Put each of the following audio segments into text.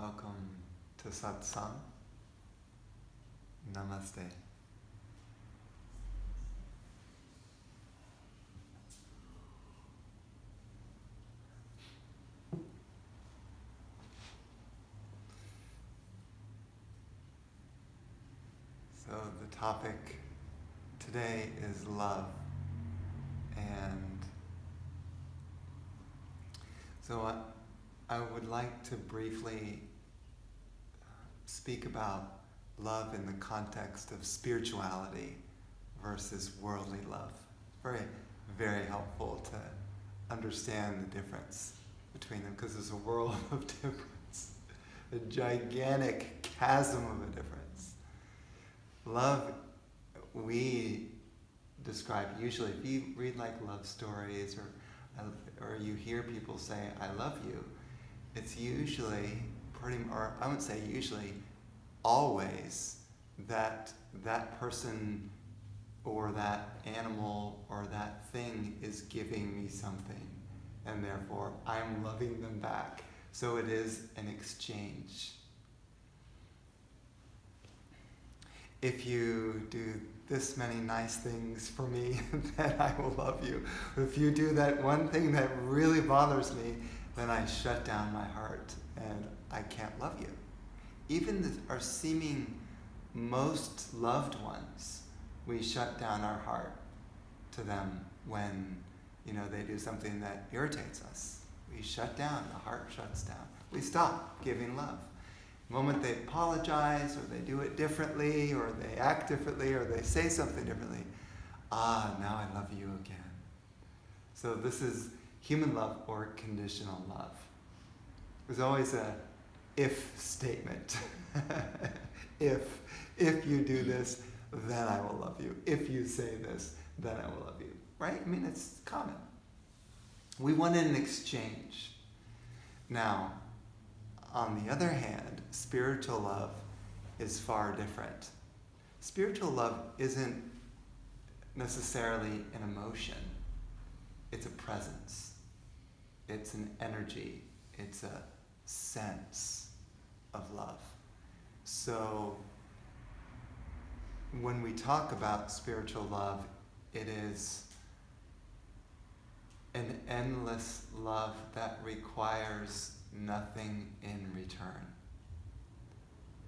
Welcome to Satsang. Namaste. So the topic today is love. And so I would like to briefly speak about love in the context of spirituality versus worldly love. Very, very helpful to understand the difference between them, because there's a world of difference, a gigantic chasm of a difference. Love, we describe usually, if you read like love stories or you hear people say, I love you, it's usually or I wouldn't say usually, always that person or that animal or that thing is giving me something, and therefore I'm loving them back. So it is an exchange. If you do this many nice things for me, then I will love you. If you do that one thing that really bothers me, then I shut down my heart and I can't love you. Even our seeming most loved ones, we shut down our heart to them when they do something that irritates us. We shut down, the heart shuts down. We stop giving love. The moment they apologize, or they do it differently, or they act differently, or they say something differently, now I love you again. So this is human love or conditional love. There's always a if statement. If you do this, then I will love you. If you say this, then I will love you. Right? I mean, it's common. We want an exchange. Now, on the other hand, spiritual love is far different. Spiritual love isn't necessarily an emotion. It's a presence. It's an energy. It's a sense of love. So when we talk about spiritual love, it is an endless love that requires nothing in return.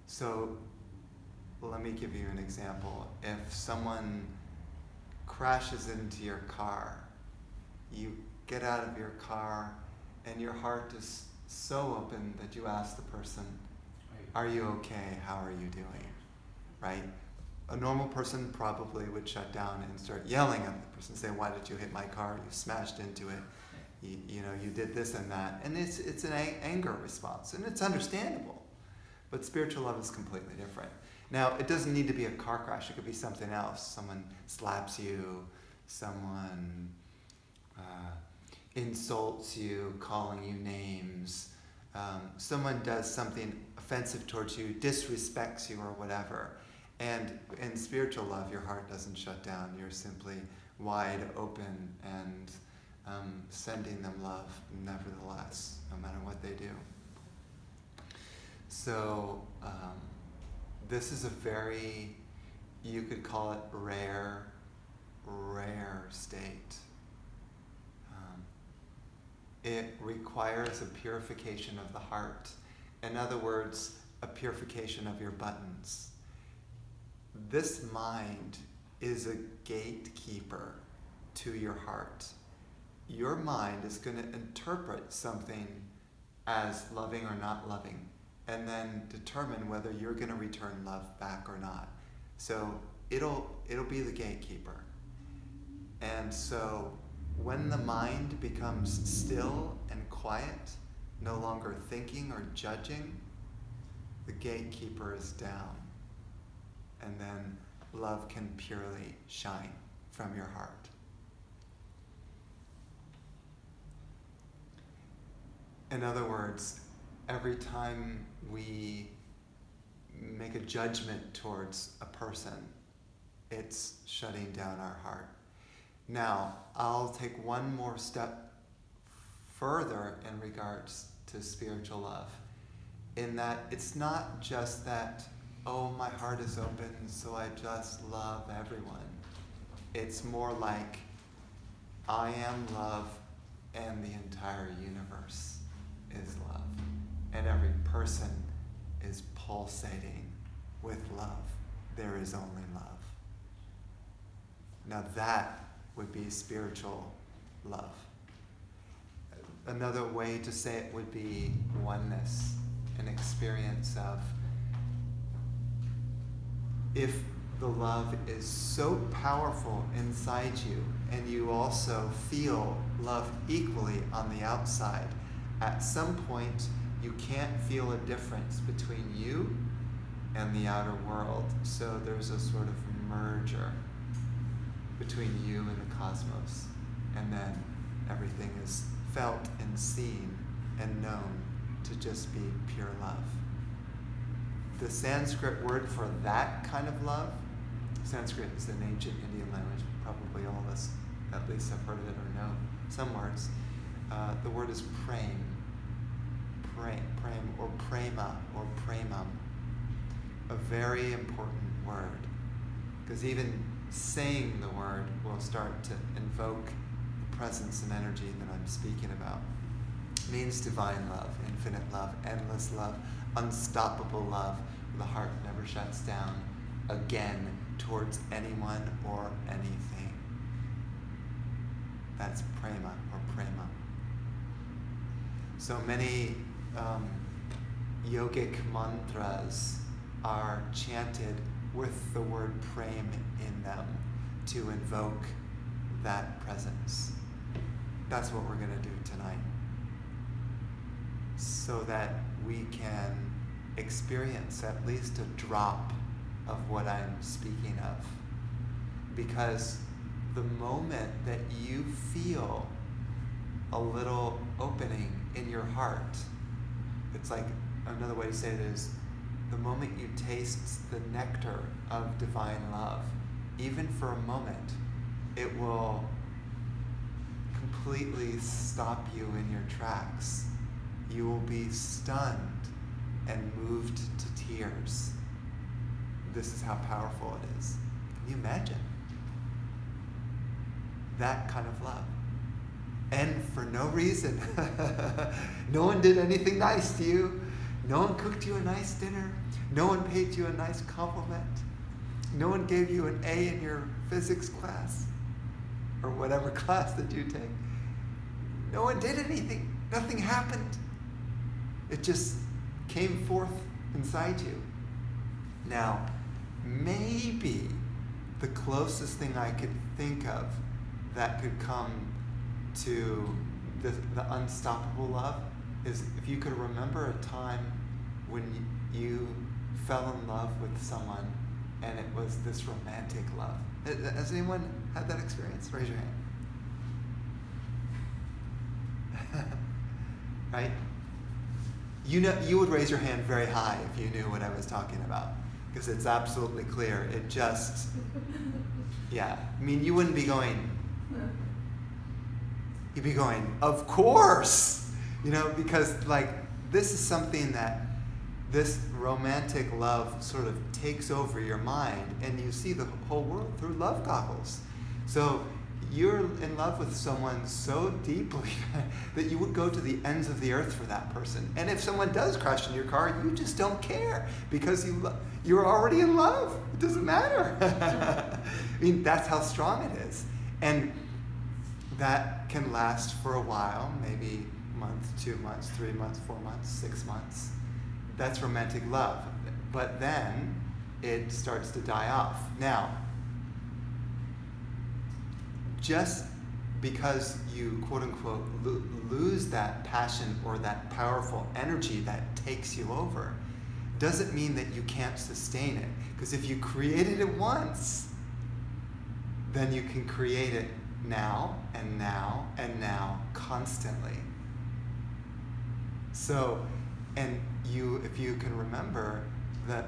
So let me give you an example. If someone crashes into your car, you get out of your car and your heart is so open that you ask the person, are you okay? How are you doing? Right? A normal person probably would shut down and start yelling at the person, say, why did you hit my car? You smashed into it. You did this and that. And it's an anger response, and it's understandable. But spiritual love is completely different. Now, it doesn't need to be a car crash. It could be something else. Someone slaps you, someone insults you, calling you names. Someone does something offensive towards you, disrespects you or whatever. And in spiritual love, your heart doesn't shut down. You're simply wide open and sending them love nevertheless, no matter what they do. So this is a very, you could call it rare state. It requires a purification of the heart. In other words, a purification of your buttons. This mind is a gatekeeper to your heart. Your mind is going to interpret something as loving or not loving, and then determine whether you're going to return love back or not. So it'll be the gatekeeper. And so when the mind becomes still and quiet, no longer thinking or judging, the gatekeeper is down. And then love can purely shine from your heart. In other words, every time we make a judgment towards a person, it's shutting down our heart. Now, I'll take one more step further in regards to spiritual love. in that it's not just that, oh, my heart is open, so I just love everyone. It's more like, I am love, and the entire universe is love. And every person is pulsating with love. There is only love. Now that would be spiritual love. Another way to say it would be oneness, an experience of, if the love is so powerful inside you and you also feel love equally on the outside, at some point you can't feel a difference between you and the outer world. So there's a sort of merger between you and the cosmos, and then everything is felt and seen and known to just be pure love. The Sanskrit word for that kind of love, Sanskrit is an ancient Indian language, probably all of us at least have heard of it or know some words. The word is prem, or prema, or premam. A very important word, because even saying the word will start to invoke the presence and energy that I'm speaking about. It means divine love, infinite love, endless love, unstoppable love. The heart never shuts down again towards anyone or anything. That's prema or prema. So many yogic mantras are chanted with the word prem in them to invoke that presence. That's what we're going to do tonight, so that we can experience at least a drop of what I'm speaking of. Because the moment that you feel a little opening in your heart, it's like, another way to say it is, the moment you taste the nectar of divine love, even for a moment, it will completely stop you in your tracks. You will be stunned and moved to tears. This is how powerful it is. Can you imagine? That kind of love. And for no reason. No one did anything nice to you. No one cooked you a nice dinner. No one paid you a nice compliment. No one gave you an A in your physics class, or whatever class that you take. No one did anything. Nothing happened. It just came forth inside you. Now, maybe the closest thing I could think of that could come to the unstoppable love is if you could remember a time when you fell in love with someone and it was this romantic love. Has anyone had that experience? Raise your hand. Right? You know, you would raise your hand very high if you knew what I was talking about, because it's absolutely clear. It just, yeah. I mean, you wouldn't be going, you'd be going, of course! You know, because like, this is something that this romantic love sort of takes over your mind, and you see the whole world through love goggles. So you're in love with someone so deeply that you would go to the ends of the earth for that person. And if someone does crash in your car, you just don't care, because you're already in love. It doesn't matter. I mean, that's how strong it is. And that can last for a while, maybe a month, 2 months, 3 months, 4 months, 6 months. That's romantic love. But then it starts to die off. Now, just because you, quote unquote, lose that passion or that powerful energy that takes you over, doesn't mean that you can't sustain it. Because if you created it once, then you can create it now and now and now, constantly. So, and if you can remember the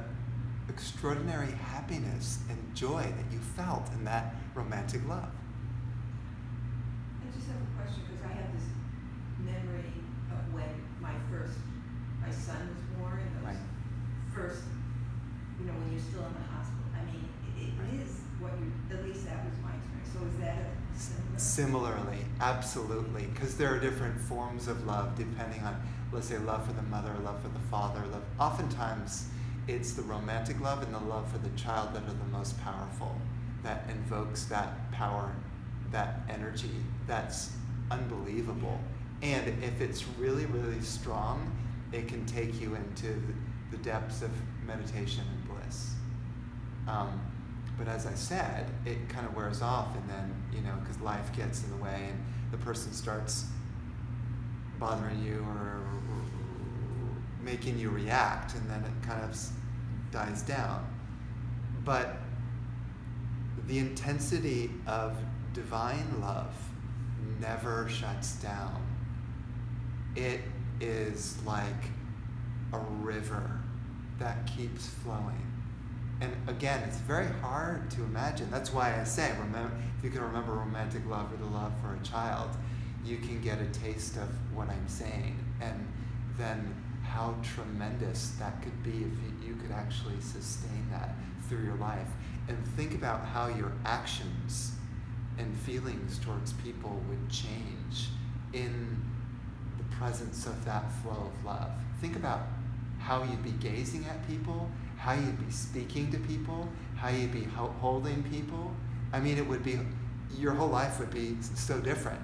extraordinary happiness and joy that you felt in that romantic love. I just have a question, because I have this memory of when my son was born, Similarly, absolutely, because there are different forms of love depending on, let's say, love for the mother, love for the father. Love. Oftentimes, it's the romantic love and the love for the child that are the most powerful, that invokes that power, that energy. That's unbelievable. And if it's really, really strong, it can take you into the depths of meditation and bliss. But as I said, it kind of wears off, and then, because life gets in the way and the person starts bothering you or making you react, and then it kind of dies down. But the intensity of divine love never shuts down. It is like a river that keeps flowing. And again, it's very hard to imagine. That's why I say, if you can remember romantic love or the love for a child, you can get a taste of what I'm saying. And then how tremendous that could be if you could actually sustain that through your life. And think about how your actions and feelings towards people would change in the presence of that flow of love. Think about how you'd be gazing at people, how you'd be speaking to people, how you'd be holding people. I mean, your whole life would be so different.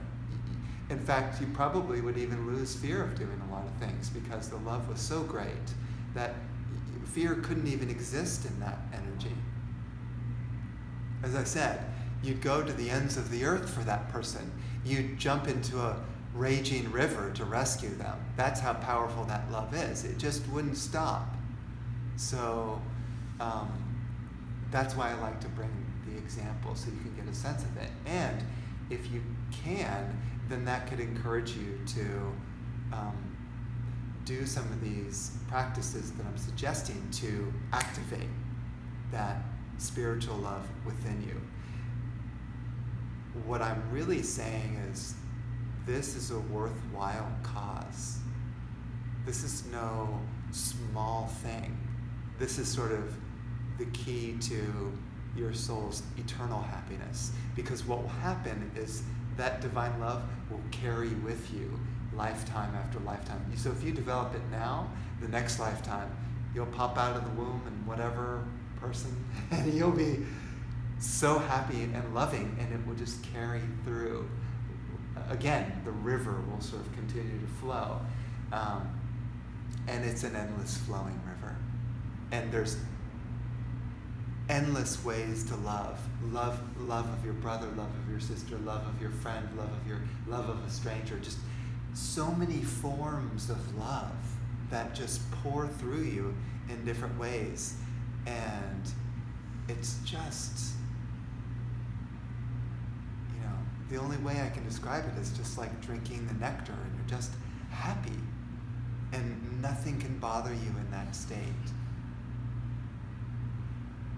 In fact, you probably would even lose fear of doing a lot of things because the love was so great that fear couldn't even exist in that energy. As I said, you'd go to the ends of the earth for that person. You'd jump into a raging river to rescue them. That's how powerful that love is. It just wouldn't stop. So that's why I like to bring the example so you can get a sense of it. And if you can, then that could encourage you to do some of these practices that I'm suggesting to activate that spiritual love within you. What I'm really saying is this is a worthwhile cause. This is no small thing. This is sort of the key to your soul's eternal happiness. Because what will happen is that divine love will carry with you lifetime after lifetime. So if you develop it now, the next lifetime, you'll pop out of the womb and whatever person, and you'll be so happy and loving, and it will just carry through. Again, the river will sort of continue to flow. And it's an endless flowing river. And there's endless ways to love. Love of your brother, love of your sister, love of your friend, love of a stranger. Just so many forms of love that just pour through you in different ways. And it's just, the only way I can describe it is just like drinking the nectar, and you're just happy. And nothing can bother you in that state.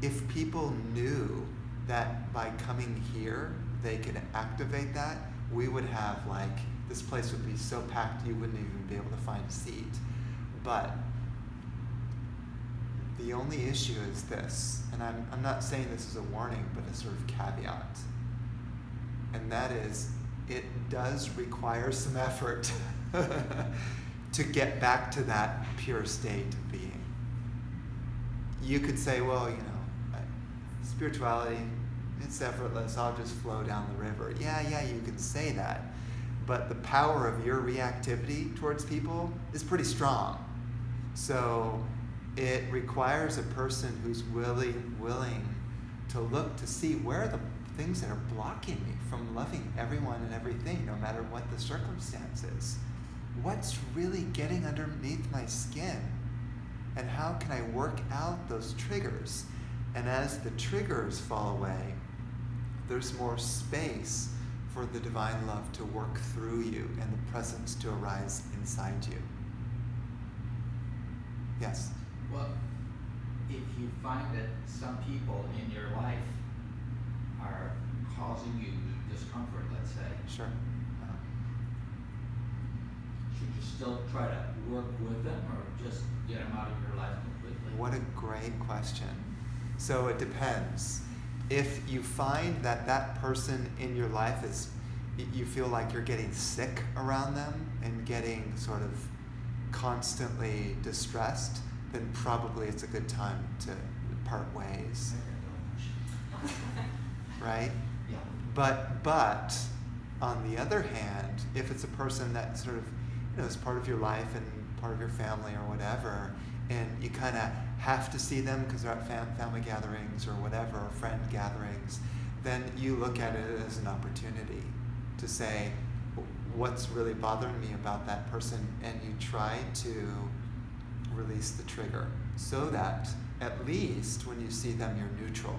If people knew that by coming here, they could activate that, we would have this place would be so packed you wouldn't even be able to find a seat. But the only issue is this, and I'm not saying this is a warning, but a sort of caveat. And that is, it does require some effort to get back to that pure state of being. You could say, well, spirituality, it's effortless, I'll just flow down the river. Yeah, you can say that. But the power of your reactivity towards people is pretty strong. So it requires a person who's willing to look to see where are the things that are blocking me from loving everyone and everything, no matter what the circumstances. What's really getting underneath my skin? And how can I work out those triggers? And as the triggers fall away, there's more space for the divine love to work through you and the presence to arise inside you. Yes? Well, if you find that some people in your life are causing you discomfort, let's say, Sure. should you still try to work with them or just get them out of your life completely? What a great question. So it depends. If you find that that person in your life is you feel like you're getting sick around them and getting sort of constantly distressed, then probably it's a good time to part ways, right? Yeah. But on the other hand, if it's a person that sort of, is part of your life and part of your family or whatever, and you kind of have to see them because they're at family gatherings or whatever, or friend gatherings, then you look at it as an opportunity to say, what's really bothering me about that person, and you try to release the trigger so that at least when you see them, you're neutral.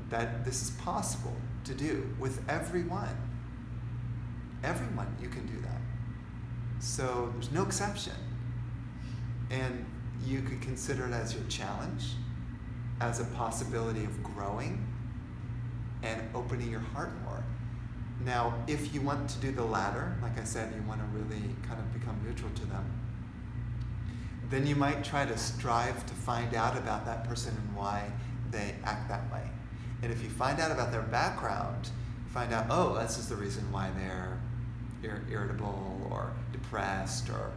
That this is possible to do with everyone. Everyone, you can do that. So there's no exception. And you could consider it as your challenge, as a possibility of growing and opening your heart more. Now, if you want to do the latter, like I said, you want to really kind of become neutral to them, then you might try to strive to find out about that person and why they act that way. And if you find out about their background, you find out, oh, this is the reason why they're irritable or depressed or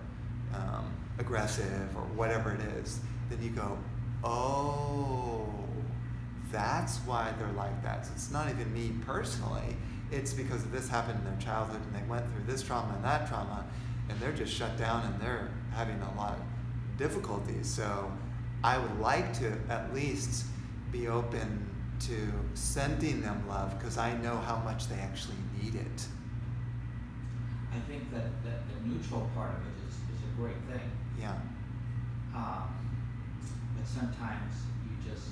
aggressive or whatever it is, then you go, oh, that's why they're like that. So it's not even me personally. It's because this happened in their childhood and they went through this trauma and that trauma, and they're just shut down and they're having a lot of difficulties. So I would like to at least be open to sending them love because I know how much they actually need it. I think that the neutral part of it is a great thing. Yeah. But sometimes you just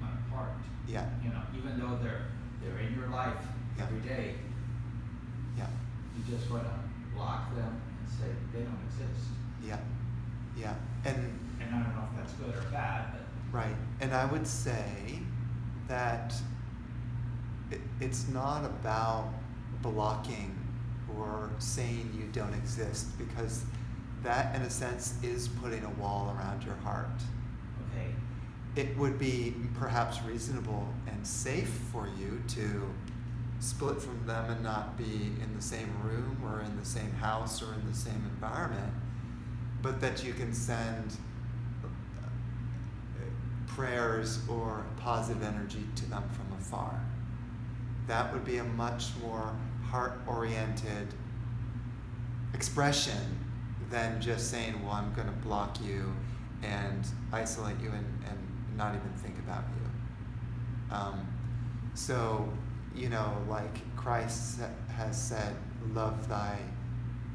want to part. Yeah. Even though they're in your life every day, you just want to block them and say they don't exist. Yeah. Yeah. And I don't know if that's good or bad, but right. And I would say that it's not about blocking or saying you don't exist, because that, in a sense, is putting a wall around your heart. Okay. It would be perhaps reasonable and safe for you to split from them and not be in the same room or in the same house or in the same environment, but that you can send prayers or positive energy to them from afar. That would be a much more heart-oriented expression than just saying, well, I'm going to block you and isolate you and not even think about you. So, like Christ has said, love thy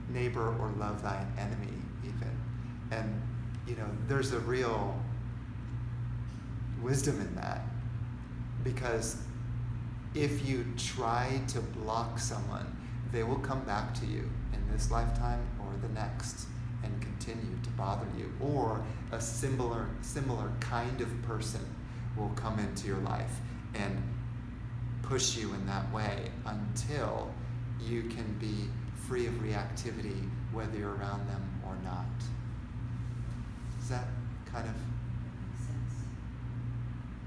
neighbor or love thy enemy even. And, there's a real wisdom in that, because if you try to block someone, they will come back to you in this lifetime or the next and continue to bother you. Or a similar kind of person will come into your life and push you in that way until you can be free of reactivity, whether you're around them or not. Does that kind of Makes sense.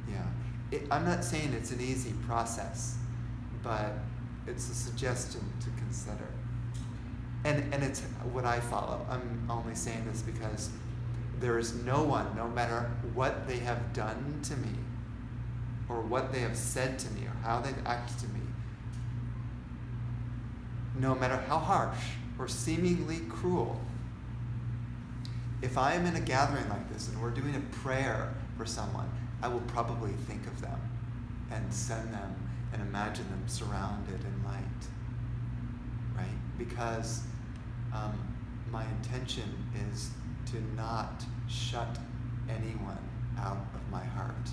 Yeah. I'm not saying it's an easy process, but it's a suggestion to consider. And it's what I follow. I'm only saying this because there is no one, no matter what they have done to me, or what they have said to me, or how they've acted to me, no matter how harsh or seemingly cruel, if I am in a gathering like this and we're doing a prayer for someone, I will probably think of them and send them and imagine them surrounded in light, right? Because my intention is to not shut anyone out of my heart.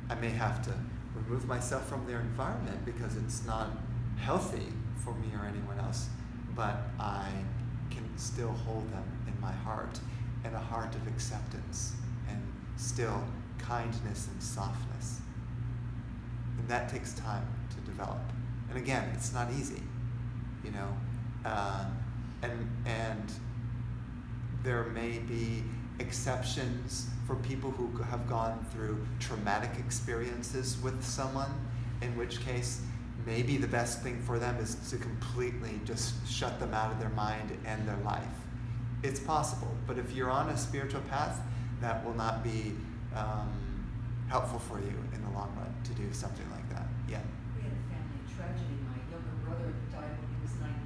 I may have to remove myself from their environment because it's not healthy for me or anyone else, but I can still hold them in my heart, and a heart of acceptance and still kindness and softness. And that takes time to develop. And again, it's not easy, and there may be exceptions for people who have gone through traumatic experiences with someone, in which case maybe the best thing for them is to completely just shut them out of their mind and their life. It's possible, but if you're on a spiritual path, that will not be helpful for you in the long run to do something like that. Yeah. We had a family tragedy. My younger brother died when he was 19.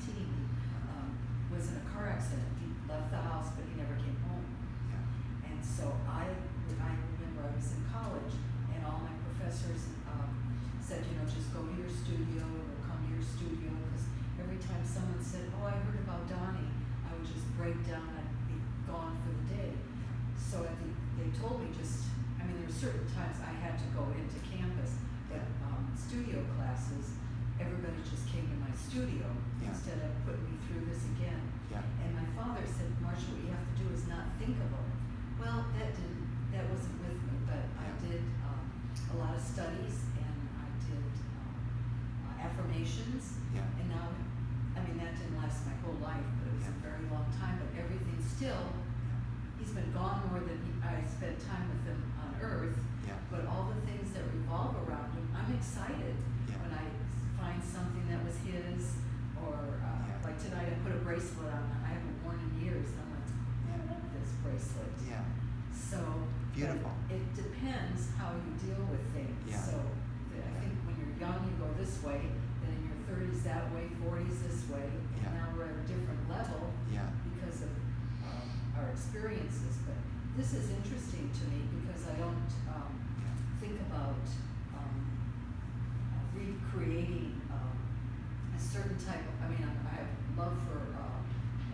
Was in a car accident. He left the house, but he never came home. Yeah. And so I remember I was in college, and all my professors said, just go to your studio, or come to your studio, because every time someone said, oh, I heard about Donnie, I would just break down and be gone for the day. So they told me there were certain times I had to go into campus, but studio classes, everybody just came to my studio instead of putting me through this again. Yeah. And my father said, Marcia, what you have to do is not think of them. Well, that wasn't with me, but I did a lot of studies, and I did affirmations. Yeah. And now, that didn't last my whole life, but it was a very long time, but everything still, he's been gone more than I spent time with him on earth. Yeah. But all the things that revolve around him, I'm excited when I find something that was his, or like tonight I put a bracelet on that I haven't worn in years, and I'm like, I love this bracelet. Yeah. So beautiful. It depends how you deal with things. Yeah. So I think when you're young, you go this way, then in your 30s that way, 40s this way, and now we're at a different level because of our experiences. But this is interesting to me because I don't think about recreating a certain type of, I have love for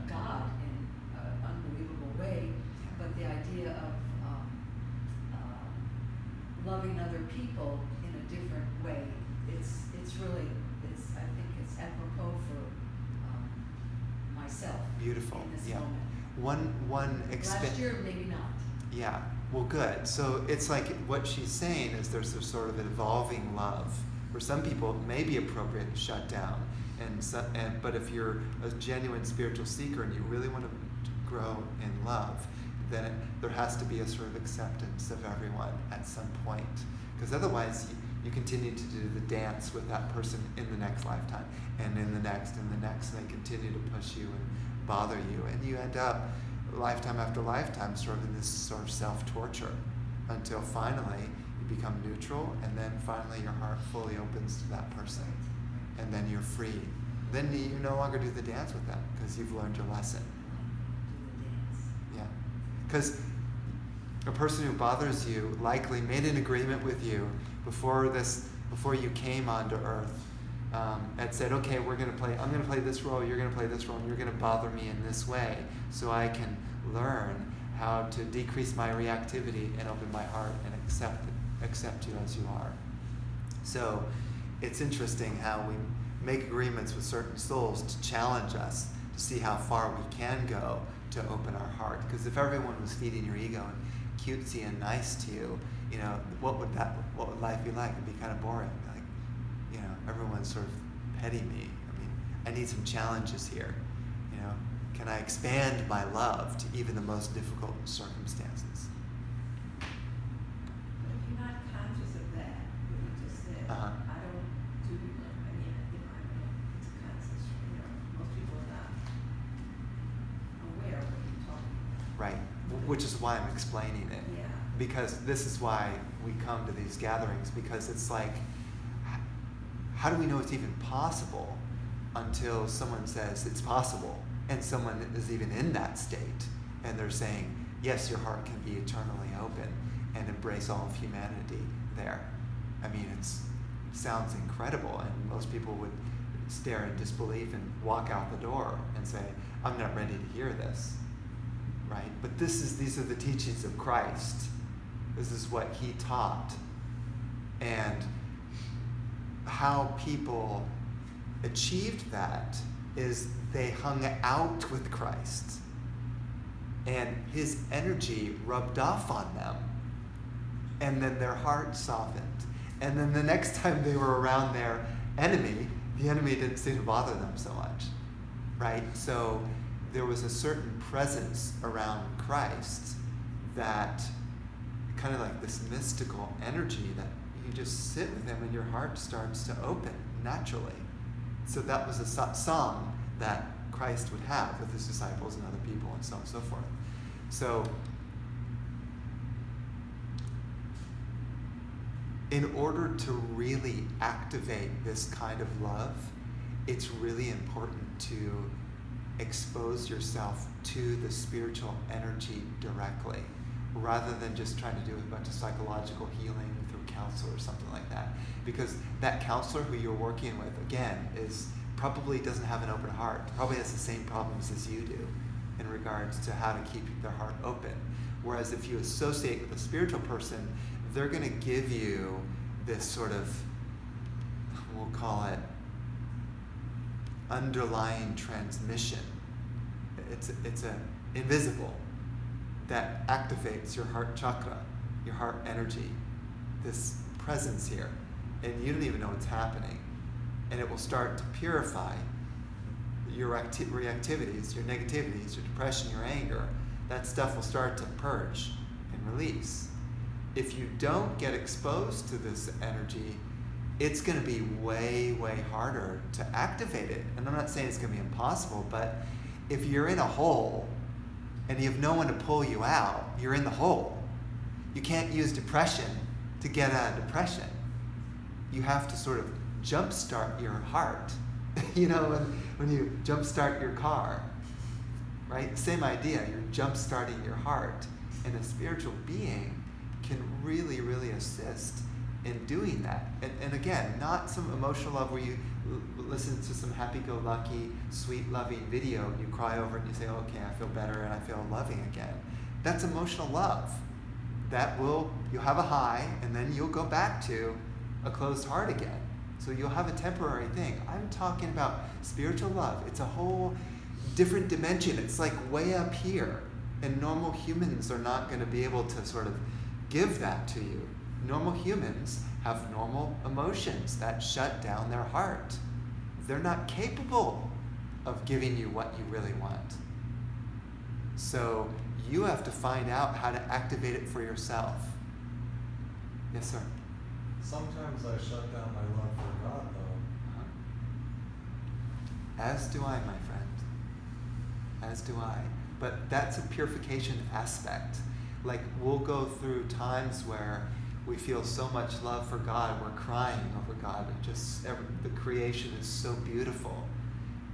God in an unbelievable way, but the idea of loving other people in a different way, I think it's apropos for myself. Beautiful. In this moment. Last year, maybe not. Yeah. Well, good. So it's like what she's saying is there's a sort of evolving love. For some people, it may be appropriate to shut down, but if you're a genuine spiritual seeker and you really want to grow in love, then there has to be a sort of acceptance of everyone at some point, because otherwise you continue to do the dance with that person in the next lifetime, and in the next, and the next, and they continue to push you and bother you, and you end up lifetime after lifetime sort of in this sort of self-torture until finally you become neutral, and then finally your heart fully opens to that person, and then you're free. Then you no longer do the dance with them because you've learned your lesson. Yeah. Because a person who bothers you likely made an agreement with you before you came onto earth, and said, okay, I'm going to play this role, you're going to play this role, and you're going to bother me in this way so I can learn how to decrease my reactivity and open my heart and accept you as you are. So it's interesting how we make agreements with certain souls to challenge us to see how far we can go to open our heart. Because if everyone was feeding your ego and cutesy and nice to you, what would life be like? It'd be kind of boring. Like, everyone's sort of petting me. I need some challenges here. Can I expand my love to even the most difficult circumstances? But if you're not conscious of that, what you just said, I don't do, it's a conscious, most people are not aware of what you're talking about. Right, which is why I'm explaining it. Yeah. Because this is why we come to these gatherings, because it's like, how do we know it's even possible until someone says it's possible, and someone is even in that state, and they're saying, yes, your heart can be eternally open and embrace all of humanity there. It sounds incredible, and most people would stare in disbelief and walk out the door and say, I'm not ready to hear this, right? But these are the teachings of Christ. This is what he taught. And how people achieved that is they hung out with Christ, and his energy rubbed off on them, and then their heart softened, and then the next time they were around their enemy, the enemy didn't seem to bother them so much, right? So there was a certain presence around Christ that kind of like this mystical energy that you just sit with him and your heart starts to open naturally. So that was a song that Christ would have with his disciples and other people and so on and so forth. So in order to really activate this kind of love, it's really important to expose yourself to the spiritual energy directly, rather than just trying to do a bunch of psychological healing through a counselor or something like that. Because that counselor who you're working with, again, probably doesn't have an open heart, probably has the same problems as you do in regards to how to keep their heart open. Whereas if you associate with a spiritual person, they're going to give you this sort of, we'll call it, underlying transmission. It's invisible, that activates your heart chakra, your heart energy, this presence here, and you don't even know what's happening. And it will start to purify your reactivities, your negativities, your depression, your anger. That stuff will start to purge and release. If you don't get exposed to this energy, it's going to be way, way harder to activate it. And I'm not saying it's going to be impossible, but if you're in a hole and you have no one to pull you out, you're in the hole. You can't use depression to get out of depression. You have to sort of jumpstart your heart. You know, when you jumpstart your car, right? Same idea. You're jumpstarting your heart. And a spiritual being can really, really assist in doing that. And again, not some emotional love where you listen to some happy-go-lucky, sweet, loving video and you cry over it and you say, okay, I feel better and I feel loving again. That's emotional love. You'll have a high and then you'll go back to a closed heart again. So you'll have a temporary thing. I'm talking about spiritual love. It's a whole different dimension. It's like way up here. And normal humans are not going to be able to sort of give that to you. Normal humans have normal emotions that shut down their heart. They're not capable of giving you what you really want. So you have to find out how to activate it for yourself. Yes, sir? Sometimes I shut down my love for God, though. As do I, my friend. As do I. But that's a purification aspect. Like, we'll go through times where we feel so much love for God, we're crying over God, the creation is so beautiful.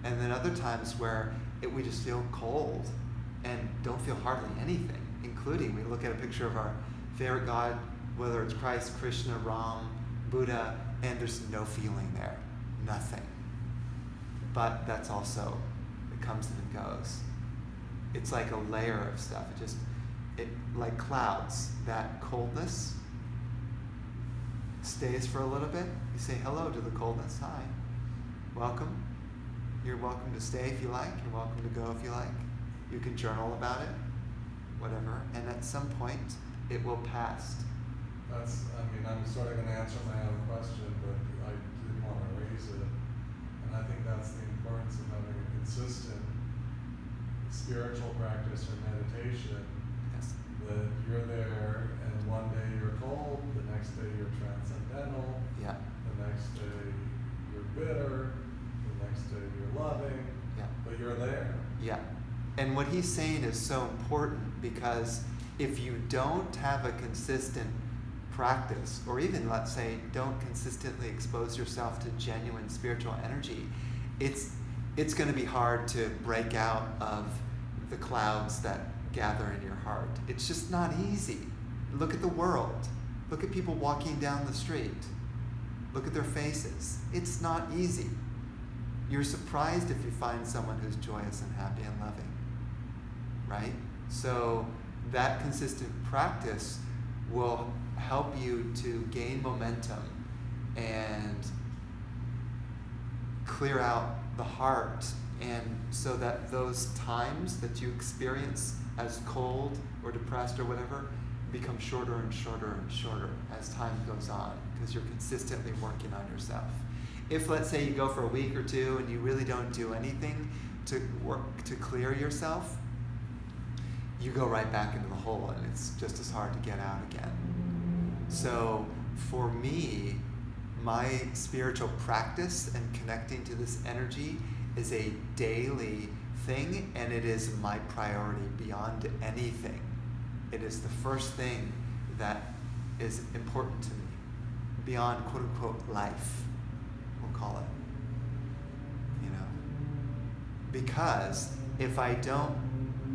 And then other times where we just feel cold and don't feel hardly anything, including we look at a picture of our favorite God, whether it's Christ, Krishna, Ram, Buddha, and there's no feeling there, nothing. But that's also, it comes and it goes. It's like a layer of stuff. Like clouds, that coldness stays for a little bit. You say hello to the coldness. Hi. Welcome. You're welcome to stay if you like. You're welcome to go if you like. You can journal about it, whatever. And at some point, it will pass. I'm sort of going to answer my own question, but I did want to raise it. And I think that's the importance of having a consistent spiritual practice or meditation. Yes. That you're there, and one day you're cold, the next day you're transcendental, Yeah. the next day you're bitter, the next day you're loving, Yeah. but you're there. Yeah. And what he's saying is so important, because if you don't have a consistent practice, or even, let's say, don't consistently expose yourself to genuine spiritual energy, it's going to be hard to break out of the clouds that gather in your heart. It's just not easy. Look at the world. Look at people walking down the street. Look at their faces. It's not easy. You're surprised if you find someone who's joyous and happy and loving, right? So that consistent practice will help you to gain momentum and clear out the heart, and so that those times that you experience as cold or depressed or whatever become shorter and shorter and shorter as time goes on, because you're consistently working on yourself. If, let's say, you go for a week or two and you really don't do anything to work to clear yourself, you go right back into the hole, and it's just as hard to get out again. So for me, my spiritual practice and connecting to this energy is a daily thing, and it is my priority beyond anything. It is the first thing that is important to me, beyond quote unquote life, we'll call it. You know? Because if I don't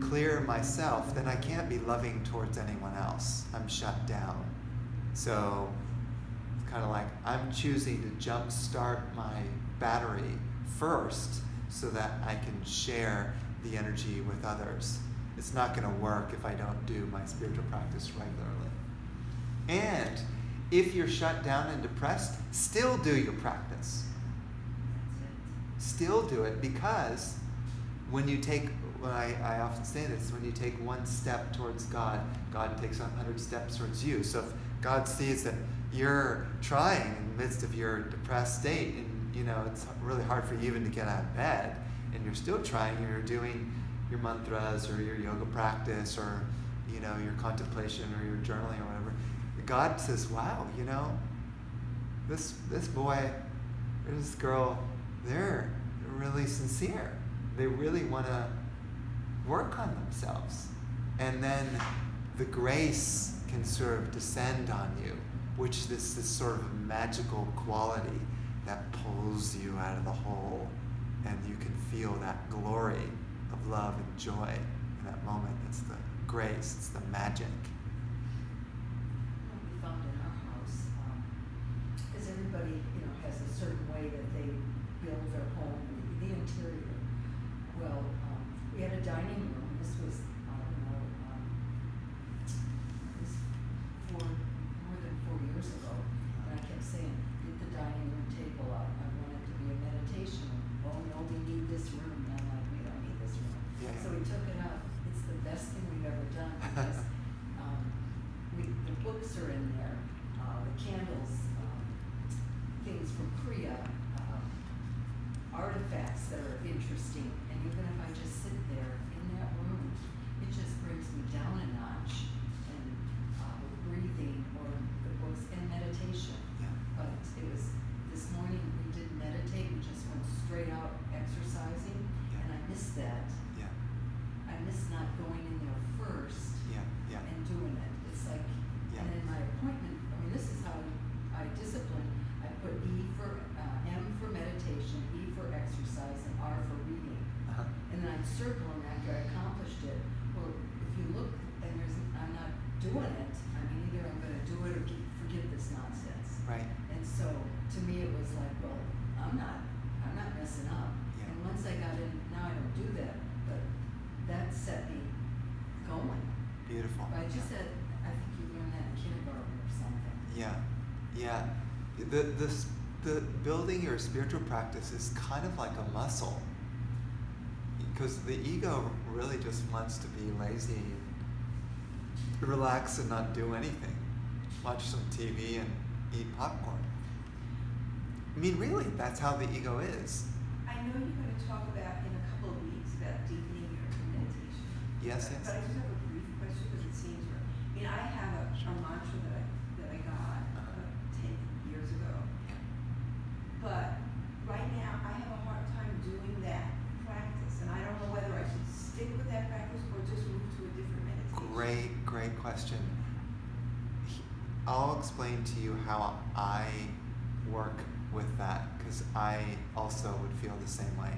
clear myself, then I can't be loving towards anyone else. I'm shut down. So it's kind of like I'm choosing to jumpstart my battery first so that I can share the energy with others. It's not going to work if I don't do my spiritual practice regularly. And if you're shut down and depressed, still do your practice. Still do it, because when I often say this, when you take one step towards God, God takes 100 steps towards you. So if God sees that you're trying in the midst of your depressed state, and it's really hard for you even to get out of bed, and you're still trying, and you're doing your mantras or your yoga practice or your contemplation or your journaling or whatever, God says, wow, this boy or this girl, they're really sincere. They really want to work on themselves. And then the grace can sort of descend on you, which is this sort of magical quality that pulls you out of the hole, and you can feel that glory of love and joy in that moment. It's the grace, it's the magic. What we found in our house, because everybody, has a certain way that they build their home, the interior. Well, we had a dining room. This was, more than 4 years ago, and I kept saying, get the dining room table out. I want it to be a meditation room. Oh no, we need this room. And I'm like, we don't need this room. Yeah. So we took it out. It's the best thing we've ever done, because the books are in there, the candles, things from Korea, artifacts that are interesting, and even if I just sit there in that room, it just brings me down a notch, and with breathing or the books and meditation. Yeah. But it was, this morning we didn't meditate, we just went straight out exercising, Yeah. and I missed that. Yeah. I miss not going in there first Yeah. Yeah. and doing it. It's like, Yeah. and in my appointment, this is how I discipline. I put M for meditation, E for exercise, and R for reading. Uh-huh. And then I'd circle them after I accomplished it. Well, if you look and I'm not doing it, either I'm going to do it or forget this nonsense. Right. And so to me it was like, well, I'm not messing up. Yeah. And once I got in, now I don't do that, but that set me going. Beautiful. But I just said, I think you learned that in kindergarten or something. Yeah. Yeah. The building your spiritual practice is kind of like a muscle, because the ego really just wants to be lazy, relax and not do anything, watch some TV and eat popcorn. Really, that's how the ego is. I know you're going to talk about in a couple of weeks about deepening your meditation. Yes, yes. But I just have a brief question, because it seems I have a mantra that I got 10 years ago. But right now I have a hard time doing that practice, and I don't know whether I should stick with that practice or just move to a different meditation. Great question. I'll explain to you how I work with that, because I also would feel the same way.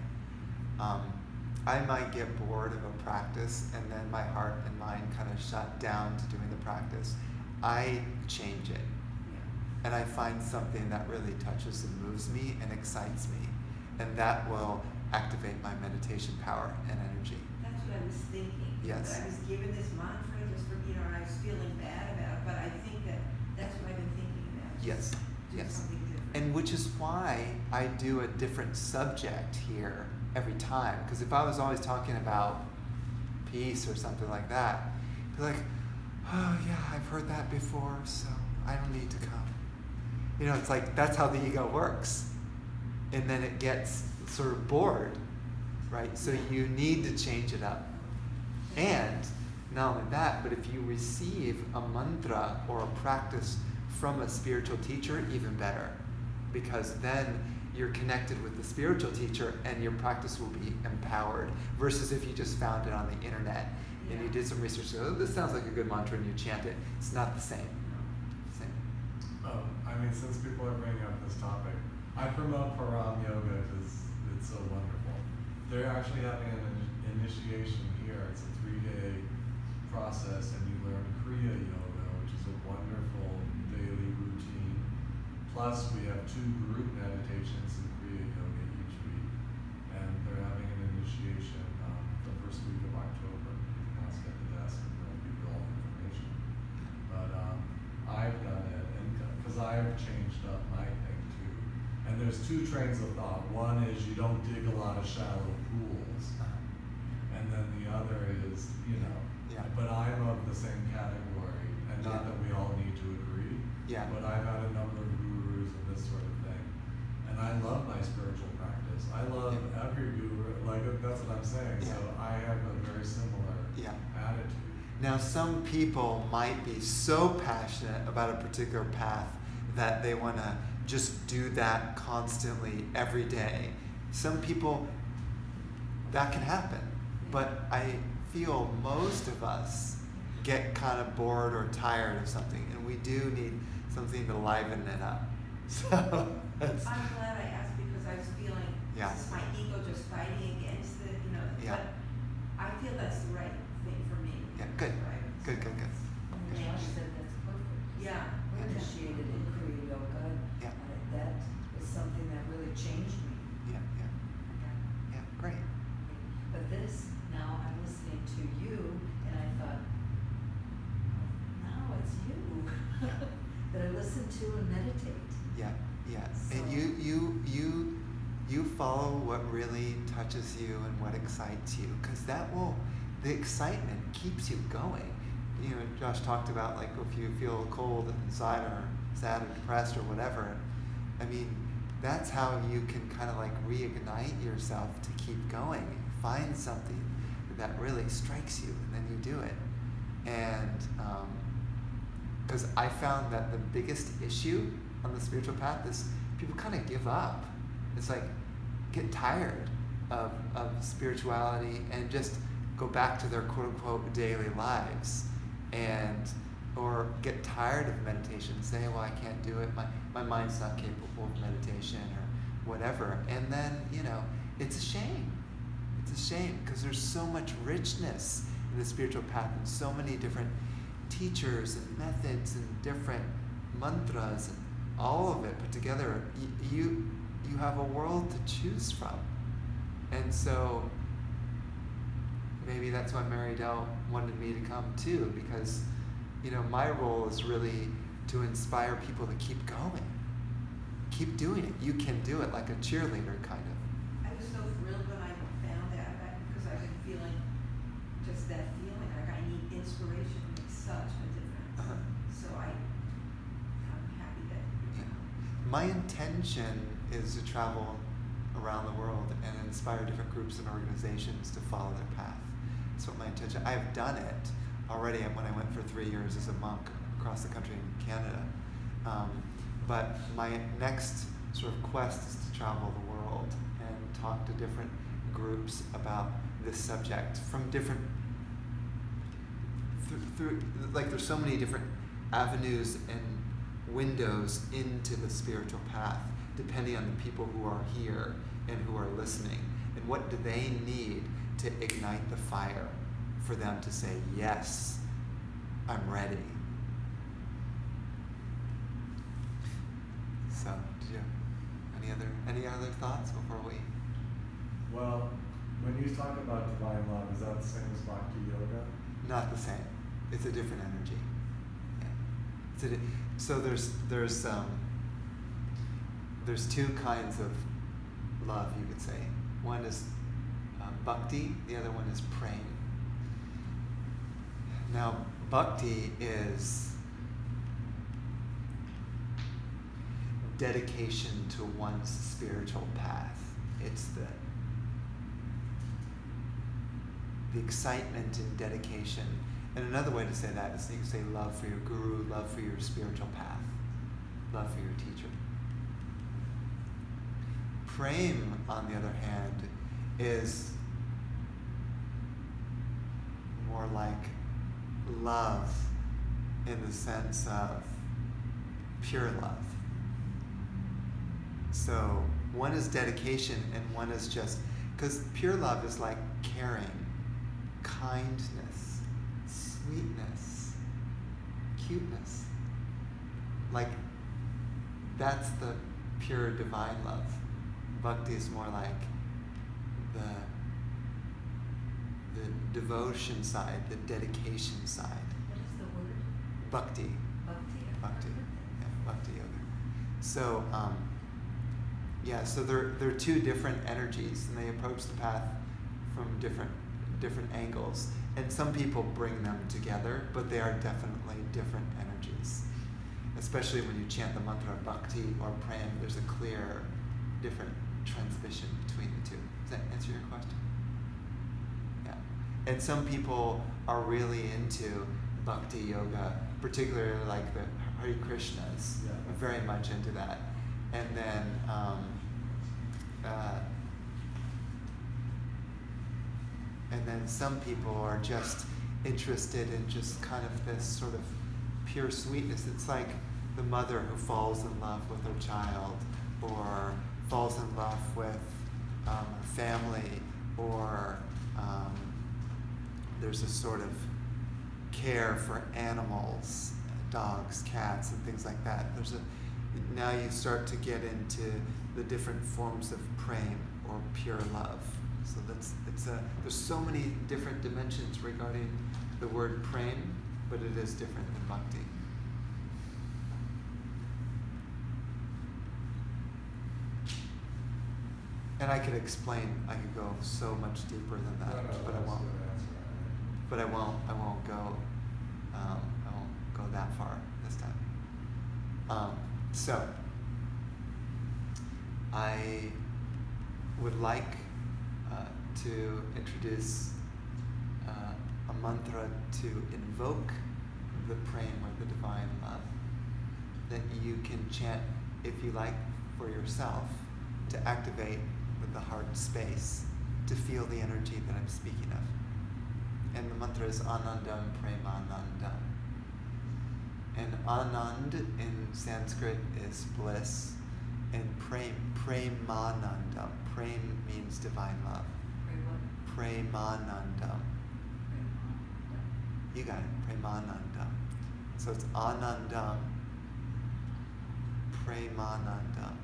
I might get bored of a practice, and then my heart and mind kind of shut down to doing the practice. I change it, and I find something that really touches and moves me and excites me, and that will activate my meditation power and energy. That's what I was thinking. Yes. I was given this mantra just for, and I was feeling bad about it, but I think that's what I've been thinking about. Yes. Do Yes. something different. And which is why I do a different subject here every time. Because if I was always talking about peace or something like that, be like, oh yeah, I've heard that before, so I don't need to come. It's like that's how the ego works. And then it gets sort of bored, right? So you need to change it up. And not only that, but if you receive a mantra or a practice from a spiritual teacher, even better. because then you're connected with the spiritual teacher and your practice will be empowered, versus if you just found it on the internet and you did some research, oh, this sounds like a good mantra, and you chant it. It's not the same. I mean, since people are bringing up this topic, I promote Param Yoga because it's so wonderful. They're actually having an initiation here. It's a 3-day process, and you learn Kriya Yoga, which is a wonderful daily routine. Plus, we have 2 group meditations in Kriya Yoga each week, and they're having an initiation the first week of October. You can ask at the desk, and they'll give you all the information. But I've done it, and because I've changed up my thing too. And there's 2 trains of thought. One is you don't dig a lot of shallow pools, and then the other is, but I'm of the same category, and not that we all need to agree. Yeah. But I've had a number of gurus and this sort of thing, and I love my spiritual practice. I love every guru. Like, that's what I'm saying. Yeah. So I have a very similar attitude. Now, some people might be so passionate about a particular path that they want to just do that constantly every day. Some people, that can happen. But I feel most of us get kind of bored or tired of something, and we do need something to liven it up. So that's, I'm glad I asked, because I was feeling, this is my ego just fighting against it, but I feel that's the right thing for me. Yeah, good. Right. Good. And Josh said that's perfect. Yeah. We initiated in Kriya Yoga. Yeah. That was something that really changed me. Yeah, great. But this, now I'm listening to you, and I thought, now it's you that I listen to and meditate. Yeah. So- And you follow what really touches you and what excites you, because the excitement keeps you going. Josh talked about, like, if you feel cold inside or sad or depressed or whatever, I mean, that's how you can kind of like reignite yourself to keep going. Find something that really strikes you, and then you do it. And because I found that the biggest issue on the spiritual path is people kind of give up. It's like, get tired of spirituality and just go back to their quote-unquote daily lives, or get tired of meditation and say, well, I can't do it, my mind's not capable of meditation or whatever. And then, it's a shame. It's a shame, because there's so much richness in the spiritual path, and so many different teachers and methods and different mantras, and all of it put together. You have a world to choose from. And so maybe that's why Mary Dell wanted me to come too, because my role is really to inspire people to keep going, keep doing it. You can do it, like a cheerleader kind of. I was so thrilled when I found that, because I've been feeling just that feeling, like I need inspiration. It makes such a difference. So I'm happy that My intention is to travel around the world and inspire different groups and organizations to follow their path. That's what my intention. I've done it already when I went for 3 years as a monk across the country in Canada. But my next sort of quest is to travel the world and talk to different groups about this subject from different like there's so many different avenues and windows into the spiritual path, depending on the people who are here and who are listening, and what do they need to ignite the fire for them to say, yes, I'm ready. So, did you have any other thoughts before we? Well, when you talk about divine love, is that the same as Bhakti Yoga? Not the same. It's a different energy. Yeah. So there's 2 kinds of love, you could say. One is bhakti, the other one is prem. Now, bhakti is dedication to one's spiritual path. It's the excitement and dedication. And another way to say that is you can say love for your guru, love for your spiritual path, love for your teacher. Prem, on the other hand, is more like love in the sense of pure love. So one is dedication and one is just, because pure love is like caring, kindness, sweetness, cuteness. Like, that's the pure divine love. Bhakti is more like the devotion side, the dedication side. What is the word? Bhakti. Bhakti. Yeah, Bhakti Yoga. So, so they're two different energies, and they approach the path from different angles. And some people bring them together, but they are definitely different energies. Especially when you chant the mantra Bhakti or Prem, there's a clear, different transmission between the two. Does that answer your question? Yeah. And some people are really into Bhakti Yoga, particularly like the Hare Krishnas, very much into that. And then some people are just interested in just kind of this sort of pure sweetness. It's like the mother who falls in love with her child, or falls in love with her family, or there's a sort of care for animals, dogs, cats, and things like that. Now you start to get into the different forms of prem, or pure love. So there's so many different dimensions regarding the word prem, but it is different than bhakti. And I could go so much deeper than that, but I won't. But I won't go that far this time. So I would like to introduce a mantra to invoke the prem, or the divine love, that you can chant if you like for yourself, to activate with the heart space, to feel the energy that I'm speaking of. And the mantra is Anandam Premanandam. And Anand in Sanskrit is bliss, and Premanandam. Prem means divine love. Premanandam. You got it. Premanandam. So it's Anandam, Premanandam.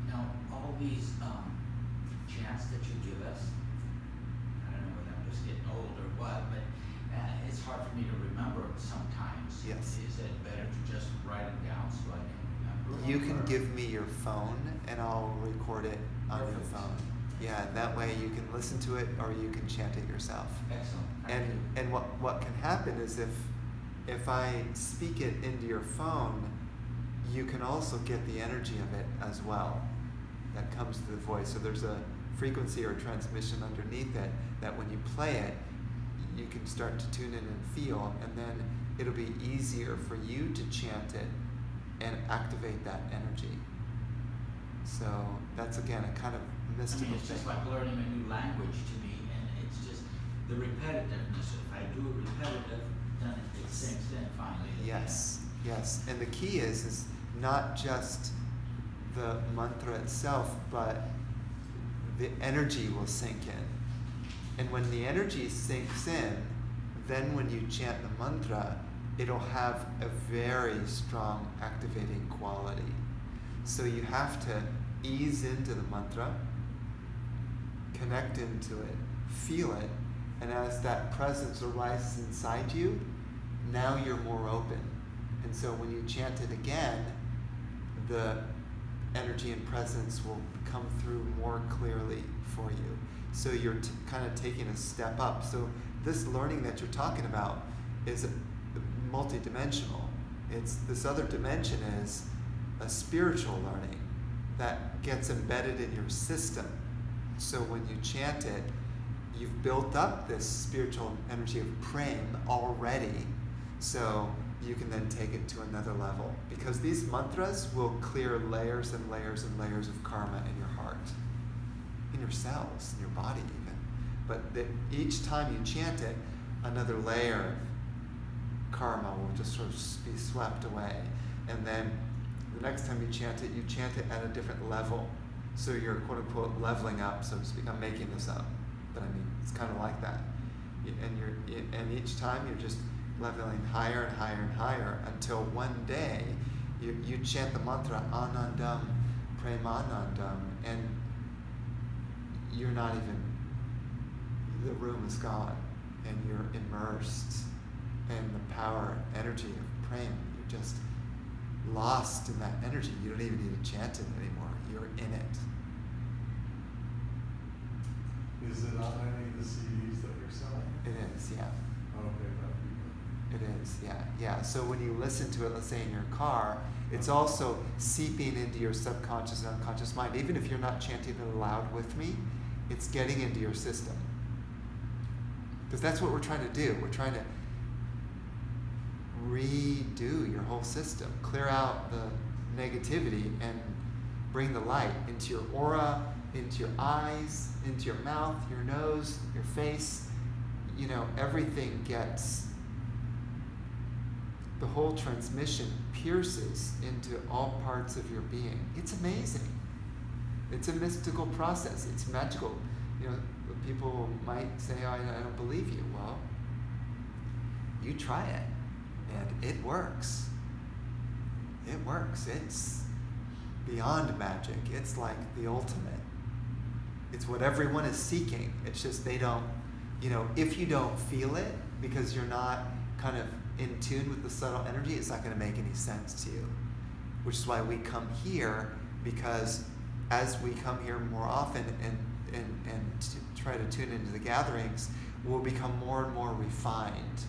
Now, all these chants that you give us, I don't know whether I'm just getting old or what, but it's hard for me to remember them sometimes. Yes. Is it better to just write them down so I can remember them? You can give me your phone, and I'll record it on your phone. Yeah, that way you can listen to it, or you can chant it yourself. Excellent. And what can happen is if I speak it into your phone, you can also get the energy of it as well that comes through the voice. So there's a frequency or transmission underneath it that when you play it, you can start to tune in and feel, and then it'll be easier for you to chant it and activate that energy. So that's, again, a kind of mystical it's thing. just like learning a new language to me, and it's just the repetitiveness. If I do it repetitive, then it sinks in finally. Yes, yes. And the key is not just the mantra itself, but the energy will sink in. And when the energy sinks in, then when you chant the mantra, it'll have a very strong activating quality. So you have to ease into the mantra, connect into it, feel it, and as that presence arises inside you, now you're more open. And so when you chant it again, the energy and presence will come through more clearly for you. So you're kind of taking a step up. So this learning that you're talking about is multidimensional. This other dimension is a spiritual learning that gets embedded in your system. So when you chant it, you've built up this spiritual energy of prem already. So you can then take it to another level. Because these mantras will clear layers and layers and layers of karma in your heart, in your cells, in your body even. But each time you chant it, another layer of karma will just sort of be swept away. And then the next time you chant it at a different level. So you're quote unquote leveling up, so to speak. I'm making this up, but I mean, it's kind of like that. And each time you're just leveling higher and higher and higher until one day you chant the mantra Anandam Premanandam, and you're not even, the room is gone, and you're immersed in the power and energy of prema. You're just lost in that energy. You don't even need to chant it anymore. You're in it. Is it on any of the CDs that you're selling? It is, yeah. Okay, that'd be good. It is, yeah. So when you listen to it, let's say in your car, it's also seeping into your subconscious and unconscious mind. Even if you're not chanting it aloud with me, it's getting into your system. Because that's what we're trying to do. We're trying to redo your whole system, clear out the negativity and bring the light into your aura, into your eyes, into your mouth, your nose, your face. You know, everything gets, the whole transmission pierces into all parts of your being. It's amazing. It's a mystical process. It's magical. You know, people might say, oh, I don't believe you. Well, you try it, and it works. It works. It's beyond magic. It's like the ultimate. It's what everyone is seeking. It's just they don't, you know, if you don't feel it because you're not kind of in tune with the subtle energy, it's not going to make any sense to you. Which is why we come here, because as we come here more often and try to tune into the gatherings, we'll become more and more refined.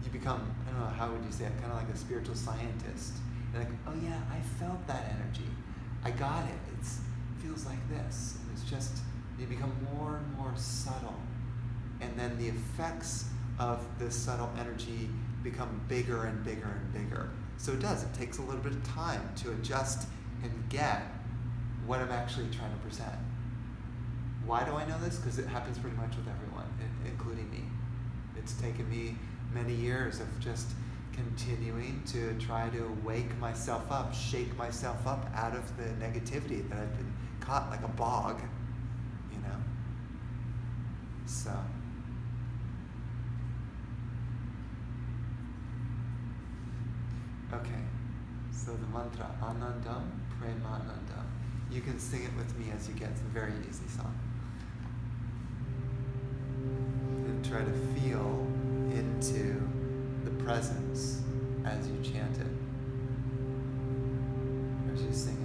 You become, I don't know, how would you say it, kind of like a spiritual scientist. You're like, oh yeah, I felt that energy. I got it. It feels like this. And it's just, you become more and more subtle. And then the effects of this subtle energy become bigger and bigger and bigger. So it does. It takes a little bit of time to adjust and get what I'm actually trying to present. Why do I know this? Because it happens pretty much with everyone, including me. It's taken me many years of just continuing to try to wake myself up, shake myself up out of the negativity that I've been caught like a bog, you know? So. Okay, so the mantra, Anandam Premanandam. You can sing it with me as you get. It's a very easy song. And try to feel into the presence as you chant it, as you sing it.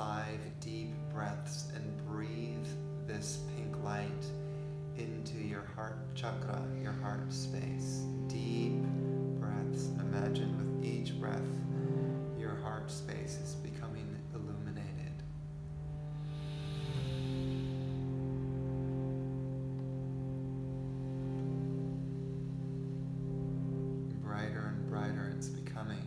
5 deep breaths and breathe this pink light into your heart chakra, your heart space. Deep breaths. And imagine with each breath, your heart space is becoming illuminated. Brighter and brighter it's becoming.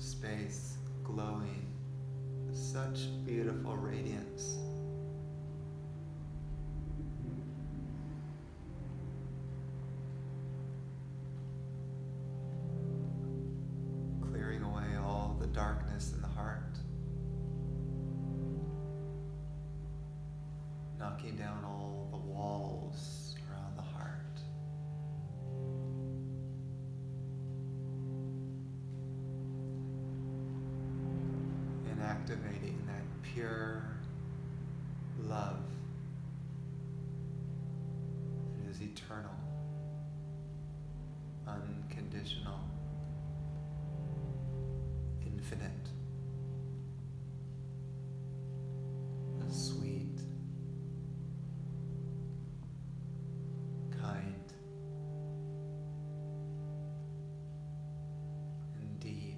Space glowing with such beautiful radiance. Clearing away all the darkness in the heart. Knocking down all the walls around the heart. Activating that pure love that is eternal, unconditional, infinite, sweet, kind, and deep.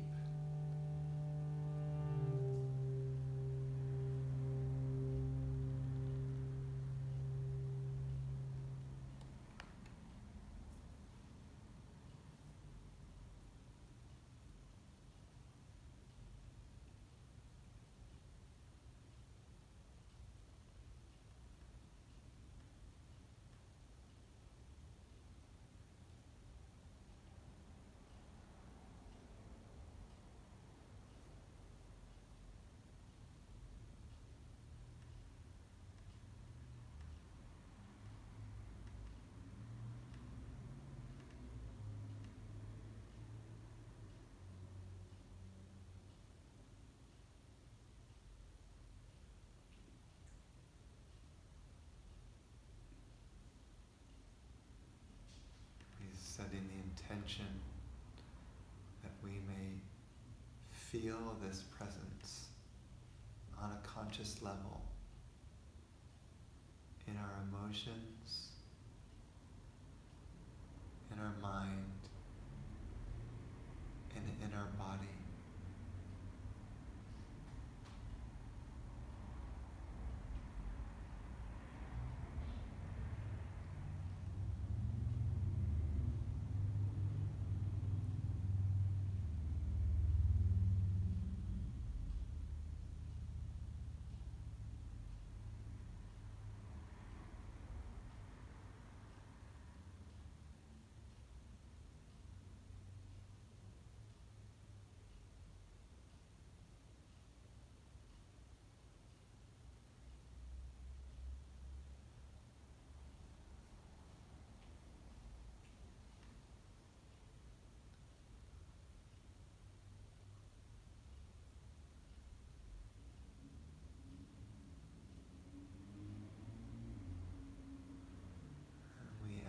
Setting the intention that we may feel this presence on a conscious level in our emotions, in our mind, and in our body.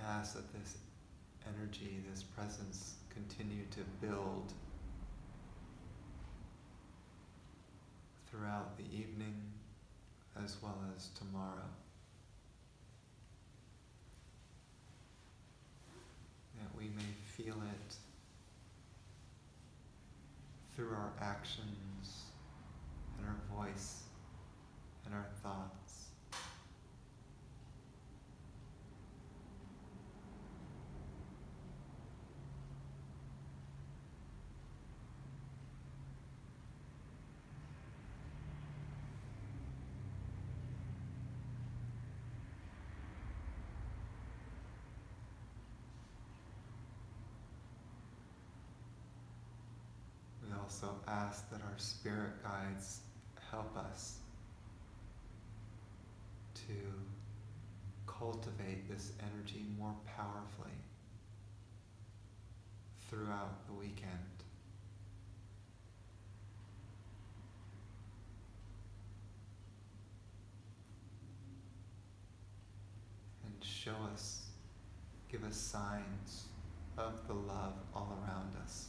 Ask that this energy, this presence, continue to build throughout the evening as well as tomorrow. That we may feel it through our actions and our voice and our thoughts. also ask that our spirit guides help us to cultivate this energy more powerfully throughout the weekend. And show us, give us signs of the love all around us.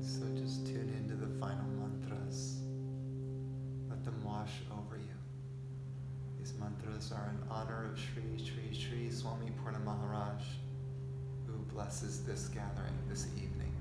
So just tune into the final mantras. Let them wash over you. These mantras are in honor of Sri Sri Sri Swami Purna Maharaj, who blesses this gathering this evening.